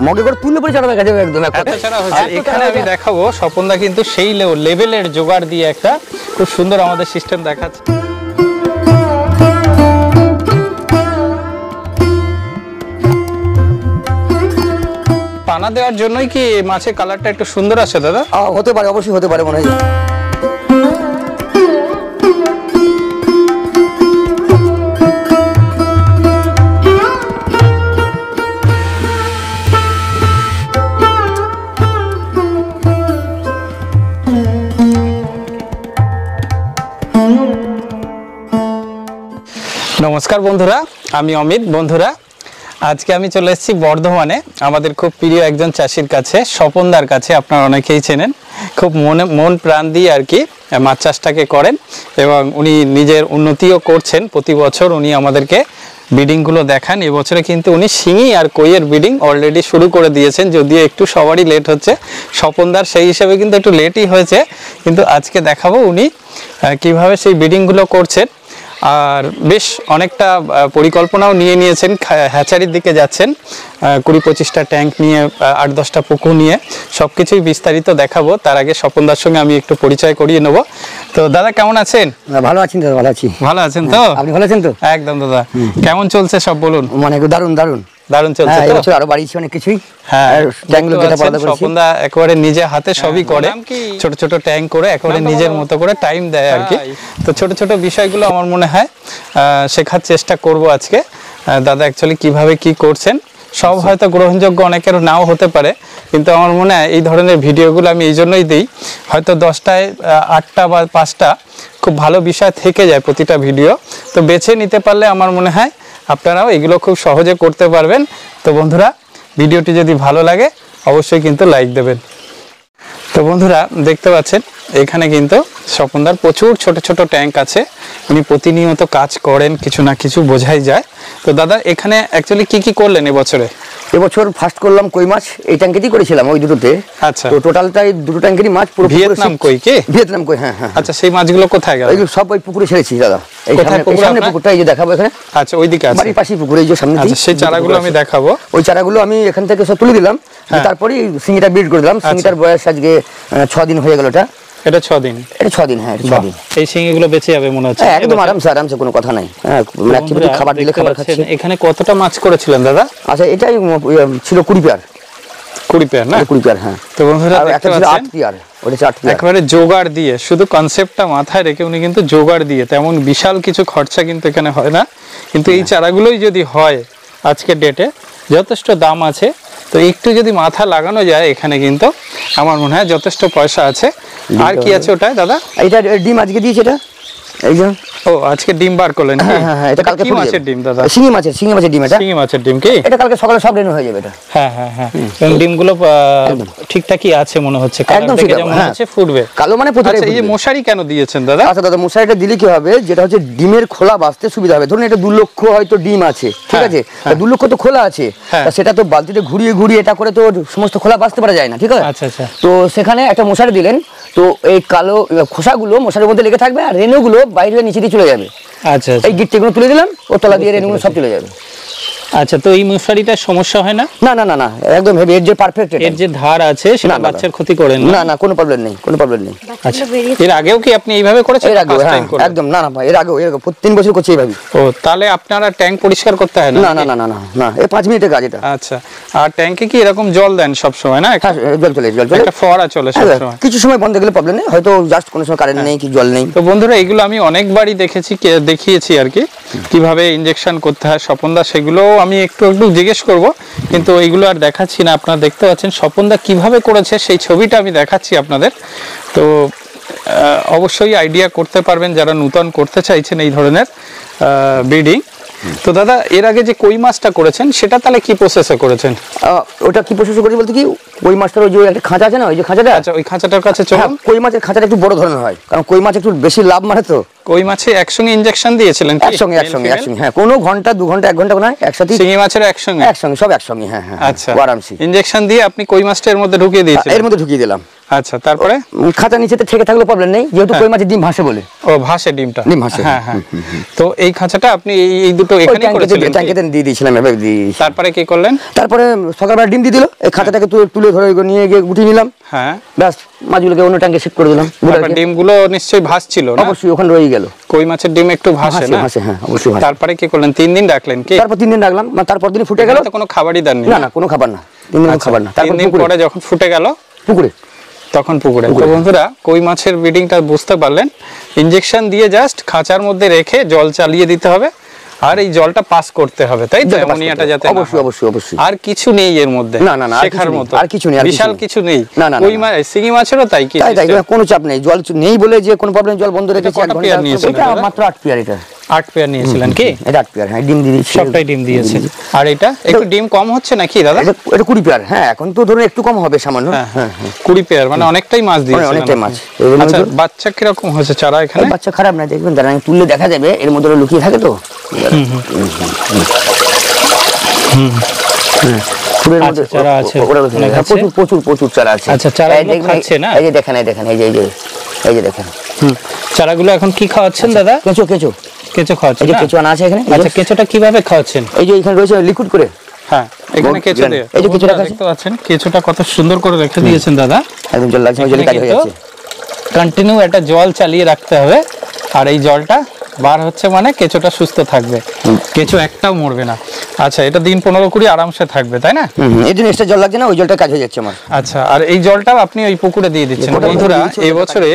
মগে করে তুললে পরে চারা দেখা যাবে একদম। এখানে আমি দেখাবো স্বপনদা কিন্তু সেই লেভেলের জোগাড় দিয়ে একটা খুব সুন্দর আমাদের সিস্টেম দেখাচ্ছে। পানা দেওয়ার জন্যই কি মাছের কালারটা একটু সুন্দর আসে দাদা? হতে পারে, অবশ্যই হতে পারে মনে হয়। নমস্কার বন্ধুরা, আমি অমিত। বন্ধুরা, আজকে আমি চলে এসেছি বর্ধমানে আমাদের খুব প্রিয় একজন চাষির কাছে, স্বপনদার কাছে। আপনারা অনেকেই চেনেন, খুব মন প্রাণ দিয়ে আর কি মাছ চাষটাকে করেন এবং উনি নিজের উন্নতিও করছেন। প্রতি বছর উনি আমাদেরকে ব্রিডিংগুলো দেখান। এবছরে কিন্তু উনি শিঙি আর কইয়ের ব্রিডিং অলরেডি শুরু করে দিয়েছেন, যদিও একটু সবারই লেট হচ্ছে। স্বপনদার সেই হিসাবে কিন্তু একটু লেটই হয়েছে, কিন্তু আজকে দেখাবো উনি কিভাবে সেই ব্রিডিংগুলো করছেন। আর বেশ অনেকটা পরিকল্পনাও নিয়ে নিয়েছেন, হ্যাচারির দিকে যাচ্ছেন, 20-25টা ট্যাঙ্ক নিয়ে, 8-10টা পুকুর নিয়ে, সব কিছুই বিস্তারিত দেখাবো। তার আগে স্বপনদার সঙ্গে আমি একটু পরিচয় করিয়ে নেবো। তো দাদা কেমন আছেন? ভালো আছেন দাদা, ভালো আছি। ভালো আছেন তো? আপনি ভালো আছেন তো? একদম দাদা। কেমন চলছে সব বলুন? মানে দারুণ দারুণ দারুণ চলছে তো? আরো বাড়িয়েছি অনেক কিছুই। হ্যাঁ, স্বপনদা একেবারে নিজে হাতে সবই করে, ছোট ছোট ট্যাঙ্ক করে একেবারে নিজের মতো করে টাইম দেয় আর কি। তো ছোট ছোট বিষয়গুলো আমার মনে হয় শেখার চেষ্টা করব আজকে। দাদা অ্যাকচুয়ালি কিভাবে কি করছেন সব হয়তো গ্রহণযোগ্য অনেকের নাও হতে পারে, কিন্তু আমার মনে হয় এই ধরনের ভিডিওগুলো আমি এই জন্যই দিই, হয়তো 10টায় 8টা বা 5টা খুব ভালো বিষয় থেকে যায় প্রতিটা ভিডিও। তো বেছে নিতে পারলে আমার মনে হয় আপনারাও এগুলো খুব সহজে করতে পারবেন। তো বন্ধুরা, ভিডিওটি যদি ভালো লাগে অবশ্যই কিন্তু লাইক দেবেন। তো বন্ধুরা দেখতে পাচ্ছেন এখানে কিন্তু স্বপনদার প্রচুর ছোট ছোট ট্যাঙ্ক আছে, উনি প্রতিনিয়ত কাজ করেন, কিছু না কিছু বোঝাই যায়। তো দাদা এখানে অ্যাকচুয়ালি কি কি করলেন এবছরে? এবছর ফার্স্ট করলাম কই মাছ, এই ট্যাঙ্কেতেই করেছিলাম ওই দুটোতে। আচ্ছা, তো টোটালটাই দুটো ট্যাঙ্কেরই মাছ পুরো ভিয়েতনাম কই কি? ভিয়েতনাম কই, হ্যাঁ হ্যাঁ। আচ্ছা, সেই মাছগুলো কোথায় গেল? এইগুলো সব ওই পুকুরে ছেড়েছি দাদা। এই সামনে পুকুরটা, এই যে দেখাবো এখানে। আচ্ছা, ওইদিকে আছে বাড়ির পাশেই পুকুর, এই যে সামনে। আচ্ছা, সেই চারাগুলো আমি দেখাবো। ওই চারাগুলো আমি এখান থেকে সব তুলে দিলাম, তারপরে সিঙ্গিটা ব্রিড করে দিলাম। সিঙ্গিটার বয়স আজকে 6 দিন হয়ে গেল। এটা 6 দিন? এটা 6 দিন, হ্যাঁ 6 দিন। এই শিঙিগুলো বেঁচে যাবে মনে হচ্ছে? একদম আরামসে, কোনো কথা নাই। হ্যাঁ, অ্যাকচুয়ালি খাবার দিলে খাবার খাচ্ছে। এখানে কতটা মাছ করেছিলেন দাদা? আচ্ছা, এটাই ছিল 20 পেয়ার। 20 পেয়ার না? 20 পেয়ার, হ্যাঁ। তো বন্ধুরা একটা ছিল 8 পেয়ার, ওটা 8 পেয়ার। একেবারে জোগাড় দিয়ে, শুধু কনসেপ্টটা মাথায় রেখে উনি কিন্তু জোগাড় দিয়ে, তেমন বিশাল কিছু খরচা কিন্তু এখানে হয় না। কিন্তু এই চারাগুলোই যদি হয় আজকের ডেটে যথেষ্ট দাম আছে। তো একটু যদি মাথা লাগানো যায় এখানে কিন্তু আমার মনে হয় যথেষ্ট পয়সা আছে। আর কি আছে ওটায় দাদা? এটা ডিম আজকে দিয়েছে, এটা এই যে। ও, আজকে ডিম বার করলেন? হ্যাঁ হ্যাঁ, এটা কালকে কি মাছের ডিম দাদা? শিঙি মাছের ডিম। এটা শিঙি মাছের ডিম কি? এটা কালকে সকালে সব রেনু হয়ে যাবে এটা। হ্যাঁ হ্যাঁ হ্যাঁ, এবং ডিমগুলো ঠিকঠাকই আছে মনে হচ্ছে, একদম ঠিক আছে, মনে হচ্ছে ফুটবে কালো মানে প্রতিটা। আচ্ছা, এই যে মশারি কেন দিয়েছেন দাদা? আচ্ছা দাদা, মশারিটা দিলে কি হবে, যেটা হচ্ছে ডিমের খোলা বাঁচতে সুবিধা হবে। ধরুন এটা 2 লক্ষ হয়তো ডিম আছে, ঠিক আছে, 2 লক্ষ তো খোলা আছে, সেটা তো বালতিতে ঘুরিয়ে ঘুরিয়ে এটা করে তো সমস্ত খোলা বাঁচতে পারা যায় না, ঠিক আছে। আচ্ছা আচ্ছা। তো সেখানে একটা মশারি দিলেন, তো এই কালো খোসাগুলো মশারির মধ্যে লেগে থাকবে আর রেনুগুলো বাইরে নিচে দিয়ে চলে যাবে। আচ্ছা, এই গিট্টিগুলো তুলে দিলাম, ও তলা দিয়ে রেনুগুলো সব চলে যাবে। আচ্ছা, তো এই মশারিটার সমস্যা হয় না? না না না না, একদম হেভি। এর যে পারফেক্ট, এর যে ধার আছে সেটা বাচ্চার ক্ষতি করে না? না না, কোনো প্রবলেম নেই, কোনো প্রবলেম নেই। আচ্ছা, এর আগেও কি আপনি এইভাবে করেছেন? এর আগেও, হ্যাঁ একদম। না না ভাই, এর আগেও 3 বছর করছি এইভাবে। ও, তাহলে আপনারা ট্যাঙ্ক পরিষ্কার করতে হয় না? না না না না না, এই 5 মিনিটের কাজ এটা। আচ্ছা, আর ট্যাঙ্কে কি এরকম জল দেন সব সময় না? হ্যাঁ, জল চলে, একটা ফোয়ারা চলে সব সময়। কিছু সময় বন্ধ গেলে প্রবলেম নেই, হয়তো জাস্ট কোনো সময় কারেন্ট নেই কি জল নেই। তো বন্ধুরা, এগুলো আমি অনেকবারই দেখিয়েছি আর কি, কিভাবে ইনজেকশন করতে হয়। স্বপনদা সেগুলোও আমি একটু জিজ্ঞেস করব, কিন্তু এইগুলো আর দেখাচ্ছি না। আপনারা দেখতে পাচ্ছেন স্বপনদা কিভাবে করেছে, সেই ছবিটা আমি দেখাচ্ছি আপনাদের। তো অবশ্যই আইডিয়া করতে পারবেন যারা নতুন করতে চাইছেন এই ধরনের ব্রিডিং। তো দাদা, এর আগে যে কই মাছটা করেছেন সেটা তাহলে কি প্রসেসে করেছেন? ওটা কি প্রসেসে করেছি বলতে কি, কই মাছটার ওই যে একটা খাঁচা আছে না, ওই যে খাঁচাটা। আচ্ছা, ওই খাঁচাটার কাছে চলুন। কই মাছের খাঁচাটা একটু বড় ধরনের হয়, কারণ কই মাছ একটু বেশি লাভ মারে। তো কই মাছে একসঙ্গে ইনজেকশন দিয়েছিলেন কি? একসঙ্গে হ্যাঁ, কোনো ঘন্টা 2 ঘন্টা 1 ঘন্টা না, একসাথে শিঙি মাছের একসঙ্গে সব একসঙ্গে। হ্যাঁ হ্যাঁ, আচ্ছা, আরামসে ইনজেকশন দিয়ে আপনি কই মাছটা এর মধ্যে ঢুকিয়ে দিয়েছিলেন? এর মধ্যে ঢুকিয়ে দিলাম। আচ্ছা, তারপরে খাঁচা নিচেতে ঠেকে থাকলে প্রবলেম নেই, যেহেতু কই মাছের ডিম ভাসে বলে। ও, ভাসে ডিমটা? ডিম ভাসে। হ্যাঁ হ্যাঁ। তো এই খাঁচাটা আপনি এই দুটো এখানে করেছিলেন? ট্যাঙ্কেতে দিয়ে দিয়েছিলাম, এভাবে দিয়ে দিয়েছি। তারপরে কি করলেন? তারপরে সকালবেলা ডিম দিয়ে দিল, এই খাঁচাটাকে তুলে ধরে নিয়ে গিয়ে গুটিয়ে নিলাম। হ্যাঁ, ব্যাস মাছগুলোকে অন্য ট্যাঙ্কে শিফট করে দিলাম। ডিমগুলো নিশ্চয়ই ভাসছিল না? অবশ্যই, ওখানে রয়ে গেল। কই মাছের ডিম একটু ভাসে না? ভাসে, হ্যাঁ অবশ্যই ভাসে। তারপরে কি করলেন? 3 দিন রাখলেন কি? তারপর 3 দিন রাখলাম, তারপর দিন ফুটে গেল। তো কোনো খাবারই দেননি? না না, কোনো খাবার না, 3 দিন খাবার না। 3 দিন পরে যখন ফুটে গেল পুকুরে, তখন পুকুরে। তো বন্ধুরা, কই মাছের ব্রিডিংটা বুঝতে পারলেন। ইনজেকশন দিয়ে জাস্ট খাঁচার মধ্যে রেখে জল চালিয়ে দিতে হবে, আর এই জলটা পাস করতে হবে, তাই তো? অ্যামোনিয়াটা যাতে অবশ্যই অবশ্যই অবশ্যই। আর কিছু নেই এর মধ্যে? না না না, শেখার মতো আর কিছু নেই, বিশাল কিছু নেই। না না, কই মাছ শিঙি মাছেরও তাই কি? তাই কোনো চাপ নেই, জল নেই বলে যে কোনো প্রবলেম, জল বন্ধ রেখেছি। 1 ঘন্টা নিয়েছিলেন? এটা মাত্র 8 পেয়ার। এটা 8 পেয়ার নিয়েছিলেন কি? এটা 8 পেয়ার, হ্যাঁ। ডিম দিয়ে দিয়েছি, সবটাই ডিম দিয়েছে। আর এটা একটু ডিম কম হচ্ছে নাকি দাদা? এটা 20 পেয়ার। হ্যাঁ, এখন তো ধরুন একটু কম হবে সামান্য। হ্যাঁ, 20 পেয়ার মানে অনেকটাই মাছ দিয়েছেন। অনেকটাই মাছ। আচ্ছা, বাচ্চা কি রকম হয়েছে চারা এখানে? বাচ্চা খারাপ না, দেখবেন দাঁড়ান, তুললে দেখা যাবে, এর মধ্যে লুকিয়ে থাকে তো। ফুলের মধ্যে চারা আছে, প্রচুর চারা আছে। আচ্ছা, চারা খাচ্ছে না? এই যে দেখেন, এই যে দেখেন। চারাগুলো এখন কি খাওয়াচ্ছেন দাদা? কেঁচো খাওয়াচ্ছেন? এই যে কেঁচো আনা আছে এখানে। আচ্ছা, কেঁচোটা কিভাবে খাওয়াচ্ছেন? এই যে এখানে রয়েছে লিকুইড করে। হ্যাঁ, এখানে কেঁচো দিয়ে। এই যে কেঁচোটা দেখতে পাচ্ছেন, কেঁচোটা কত সুন্দর করে রেখে দিয়েছেন দাদা। একদম জল লাগছে, জলে কাজ হয়ে যাচ্ছে। কন্টিনিউ একটা জল চালিয়ে রাখতে হবে, আর এই জলটা বার হচ্ছে মানে কেঁচোটা সুস্থ থাকবে, কেঁচো একটাও মরবে না। আচ্ছা, এটা দিন 15-20 আরামসে থাকবে, তাই না? এই জন্য এক্সট্রা জল লাগছে না, ওই জলটা কাজ হয়ে যাচ্ছে আমার। আচ্ছা, আর এই জলটাও আপনি ওই পুকুরে দিয়ে দিচ্ছেন। বন্ধুরা, এই বছরে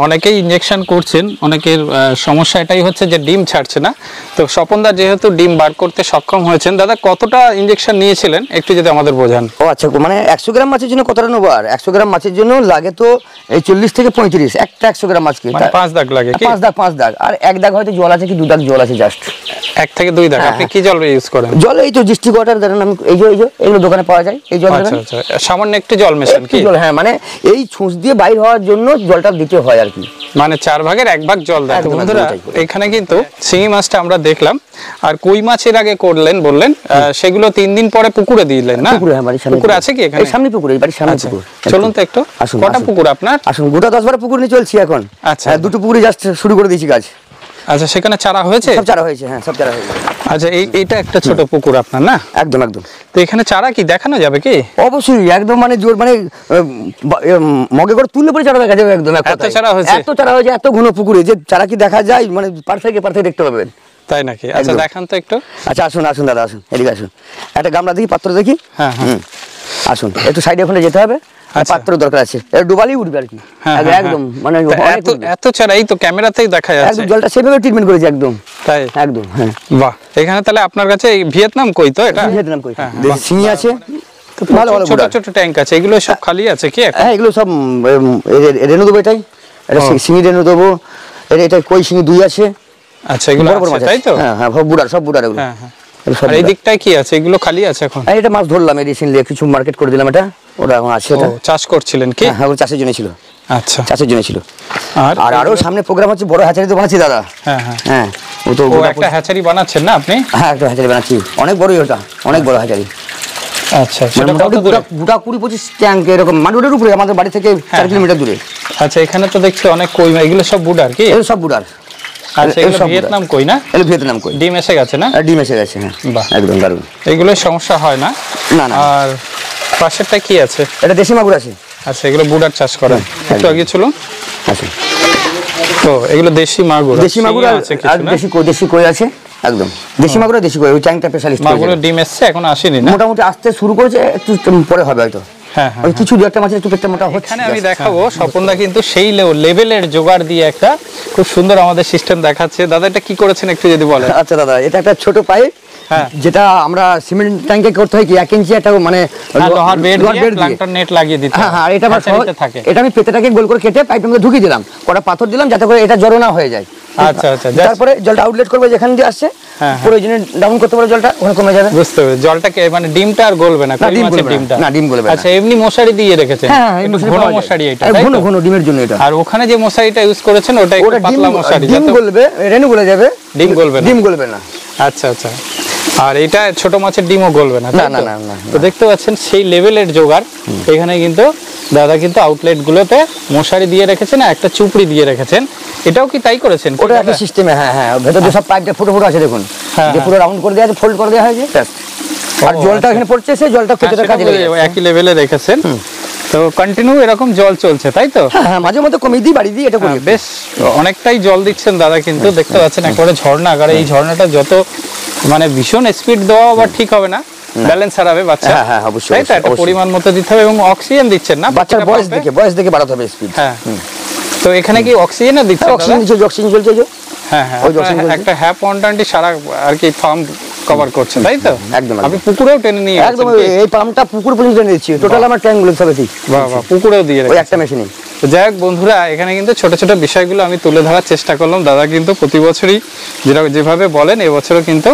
অনেকেই ইনজেকশন করছেন, অনেকের সমস্যা এটাই হচ্ছে যে ডিম ছাড়ছে না। তো স্বপনদা যেহেতু ডিম বার করতে সক্ষম হয়েছেন, দাদা কতটা ইনজেকশন নিয়েছিলেন একটু যদি আমাদের বোঝান। ও আচ্ছা, মানে 100 গ্রাম মাছের জন্য কতটা নেবো? আর 100 গ্রাম মাছের জন্য লাগে তো এই 40 থেকে 35, একটা 100 গ্রাম মাছকে 5 দাগ লাগে কি? 5 দাগ, আর 1 দাগ হয়তো জল আছে কি 2 দাগ জল আছে, জাস্ট 1 থেকে 2 দাগ। আপনি কি জল ইউজ করেন? জল এই তো ডিস্ট্রিক্ট ওয়াটার, ধরেন আমি এই যে এগুলো দোকানে পাওয়া যায়, এই জল। আচ্ছা আচ্ছা, সামান্য একটু জল মেশান কি? জল, হ্যাঁ, মানে এই ছুঁচ দিয়ে বাইর হওয়ার জন্য জলটা দিতে হয় আর কি, মানে 4 ভাগের 1 ভাগ জল দেয়। বন্ধুরা, এখানে কিন্তু শিঙি মাছটা আমরা দেখলাম, আর কই মাছ এর আগে করলেন বললেন, সেগুলো 3 দিন পরে পুকুরে দিলেন না? পুকুর আছে কি এখানে? সামনে পুকুর, এই বাড়ির সামনে পুকুর। চলুন তো একটু। কটা পুকুর আপনার? আসুন, গোটা 10-12 পুকুর নিয়ে চলছি এখন। আচ্ছা, দুটো পুকুরে জাস্ট শুরু করে দিয়েছি কাজ। আচ্ছা, সেখানে চারা হয়েছে? সব চারা হয়েছে, হ্যাঁ, সব চারা হয়েছে। আচ্ছা, এইটা একটা ছোট পুকুর আপনার না? একদম। তো এখানে চারা কি দেখানো যাবে কি? অবশ্যই, একদম, মানে জোর, মানে মগে করে তুললে পরে চারা দেখা যাবে একদম। এত চারা হয়েছে, এত ঘন পুকুরে যে চারা কি দেখা যায়, মানে পারফেক্ট দেখতে পাবেন। তাই নাকি? আচ্ছা, দেখান তো একটু। আচ্ছা, আসুন দাদা, আসুন, এদিকে আসুন। একটা গামলা দেখি, পাত্র দেখি। হ্যাঁ, আসুন, একটু সাইডে ওখানে যেতে হবে, পাত্র দরকার আছে, ডুবালেই উঠবে আর কি। একদম, মানে এত চারা এই তো ক্যামেরাতেই দেখা যাচ্ছে। একদম জলটা সেভাবে ট্রিটমেন্ট করেছি একদম। তাই? একদম, হ্যাঁ। বাহ, এখানে তাহলে আপনার কাছে ভিয়েতনাম কই তো? এটা ভিয়েতনাম কই, শিঙি আছে, ভালো ছোট ছোট ট্যাঙ্ক আছে, এগুলো সব খালি আছে কি? হ্যাঁ, এগুলো সব রেনু দেবো, এটাই এটা শিঙি রেনু দেবো, এটা কই শিঙি 2 আছে। আচ্ছা, এগুলো আছে তাই তো? হ্যাঁ, সব বুড়ার এগুলো। আর এই দিকটায় কি আছে? এগুলো খালি আছে এখন? এটা মাছ ধরলাম রিসেন্টলি, কিছু মার্কেট করে দিলাম, এটা ওটা এখন আছে। এটা চাষ করছিলেন কি? হ্যাঁ, ওটা চাষের জন্য ছিল। আচ্ছা, চাষের জন্য ছিল। আর আরো সামনে প্রোগ্রাম হচ্ছে, বড় হ্যাচারি তো বানাচ্ছি দাদা। হ্যাঁ, ও তো একটা হ্যাচারি বানাচ্ছেন না আপনি? হ্যাঁ, একটা হ্যাচারি বানাচ্ছি, অনেক বড়ই, ওটা অনেক বড় হ্যাচারি। আচ্ছা, সেটা গোটা 20-25 ট্যাঙ্ক এরকম, মানে রোডের উপরে, আমাদের বাড়ি থেকে 4 কিলোমিটার দূরে। আচ্ছা, এখানে তো দেখছি অনেক কই, এগুলো সব বুডার কি? এগুলো সব বুডার। আচ্ছা, এগুলো ভিয়েতনাম কই না? এগুলো ভিয়েতনাম কই। ডিম এসে গেছে না? ডিম এসে গেছে, হ্যাঁ। বাহ, একদম দারুণ। এগুলো সমস্যা হয় না? না। আর পাশেরটা কি আছে? এটা দেশি মাগুর আছে। আচ্ছা, এগুলো বুডার চাষ করেন? একটু আগে চলুন। আচ্ছা, তো এগুলো দেশি মাগুর আছে, আর দেশি কই আছে, একদম দেশি মাগুর, দেশি কই, ওই ট্যাঙ্কটা স্পেশালিস্ট। মাগুরের ডিম এসছে, এখন আসেনি না? মোটামুটি আসতে শুরু করেছে, একটু পরে হবে হয়তো। হ্যাঁ, ওই কিছু 2-1টা মাছের একটু পেটটা মোটা হচ্ছে। এখানে আমি দেখাবো, স্বপনদা কিন্তু সেই লেভেলের জোগাড় দিয়ে একটা খুব সুন্দর আমাদের সিস্টেম দেখাচ্ছে। দাদা, এটা কি করেছেন একটু যদি বলেন? আচ্ছা দাদা, এটা একটা ছোট পাইপ, যেটা আমরা সিমেন্ট ট্যাঙ্কে করতে হয় কি 1 ইঞ্চি একটা মানে লোহার বেড দিয়ে প্লান্টার নেট লাগিয়ে দিতে। হ্যাঁ, এটা এটা আমি পেতেটাকে গোল করে কেটে পাইপের মধ্যে ঢুকিয়ে দিলাম, কটা পাথর দিলাম যাতে করে এটা জড়ো না হয়ে যায়। আচ্ছা আচ্ছা, তারপরে জলটা আউটলেট করবে যেখান দিয়ে আসছে, প্রয়োজনে ডাউন করতে পারে জলটা, ওখানে কমে যাবে। বুঝতে পেরেছি। জলটাকে মানে ডিমটা আর গলবে না, কই মাছের ডিমটা না, ডিম গলবে না। আচ্ছা, এমনি মশারি দিয়ে রেখেছেন? হ্যাঁ, ঘন মশারি এটা, ঘন ঘন ডিমের জন্য এটা। আর ওখানে যে মশারিটা ইউজ করেছেন ওটা একটু পাতলা মশারি, ডিম গলবে, রেনু গলে যাবে, ডিম গলবে না। ডিম গলবে না। আচ্ছা আচ্ছা। আর এটা ছোট মাছের ডিমও গলবে না? না না না। তো দেখতে পাচ্ছেন সেই লেভেলের জোগাড়। এখানে কিন্তু দাদা কিন্তু আউটলেট গুলোতে মশারি দিয়ে রেখেছেন, একটা চুপড়ি দিয়ে রেখেছেন। এটাও কি তাই করেছেন? ওটা একটা সিস্টেমে। হ্যাঁ হ্যাঁ, ভেতর দিয়ে সব পাইপটা ফুটো ফুটো আছে দেখুন, যে পুরো রাউন্ড করে দেওয়া আছে, ফোল্ড করে দেওয়া হয়েছে। আর জলটা এখানে পড়ছে, সেই জলটা পেতে কাজে লাগে, একই লেভেলে রেখেছেন। তো কন্টিনিউ এরকম জল চলছে, তাই তো? হ্যাঁ, মাঝে মধ্যে কমিয়ে দিই, বাড়ি দিই, এটা করি। বেশ অনেকটাই জল দিচ্ছেন দাদা, কিন্তু দেখতে পাচ্ছেন একেবারে ঝর্ণা আকারে। এই ঝর্ণাটা যত মানে ভীষণ স্পিড দেওয়া আবার ঠিক হবে না, ব্যালেন্স হারাবে বাচ্চা। হ্যাঁ অবশ্যই, তাই তো? একটা পরিমাণ মতো দিতে হবে, এবং অক্সিজেন দিচ্ছেন না? বাচ্চার বয়স দেখে বাড়াতে হবে স্পিড। হ্যাঁ, তো এখানে কি অক্সিজেনও দিচ্ছেন? অক্সিজেন চলছে যে। হ্যাঁ হ্যাঁ, একটা হ্যাপ ওয়ানটান্টি সারা আর কি ফার্ম কভার করছে, তাই তো? একদম। আপনি পুকুরেও টেনে নিয়ে একদম, এই পাম্পটা পুকুর পর্যন্ত টেনে দিচ্ছি, টোটাল আমার ট্যাঙ্কগুলো সব আছে। বাহ বাহ, পুকুরেও দিয়ে ওই একটা মেশিনই। তো যাই হোক বন্ধুরা, এখানে কিন্তু ছোট ছোট বিষয়গুলো আমি তুলে ধরার চেষ্টা করলাম। দাদা কিন্তু প্রতি বছরই যেভাবে বলেন, এবছরও কিন্তু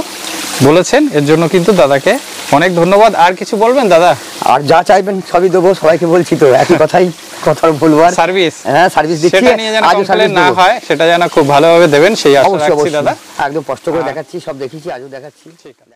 বলেছেন, এর জন্য কিন্তু দাদাকে অনেক ধন্যবাদ। আর কিছু বলবেন দাদা? আর যা চাইবেন সবই দেবো, সবাইকে বলছি তো একই কথাই, কথা বলবো। আর সার্ভিস, হ্যাঁ সার্ভিস দিচ্ছি, সেটা নিয়ে যেন কমপ্লেইন না হয়, সেটা যেন খুব ভালোভাবে দেবেন সেই আশা রাখছি দাদা। একদম কষ্ট করে দেখাচ্ছি, সব দেখিয়েছি, আজও দেখাচ্ছি। ঠিক আছে।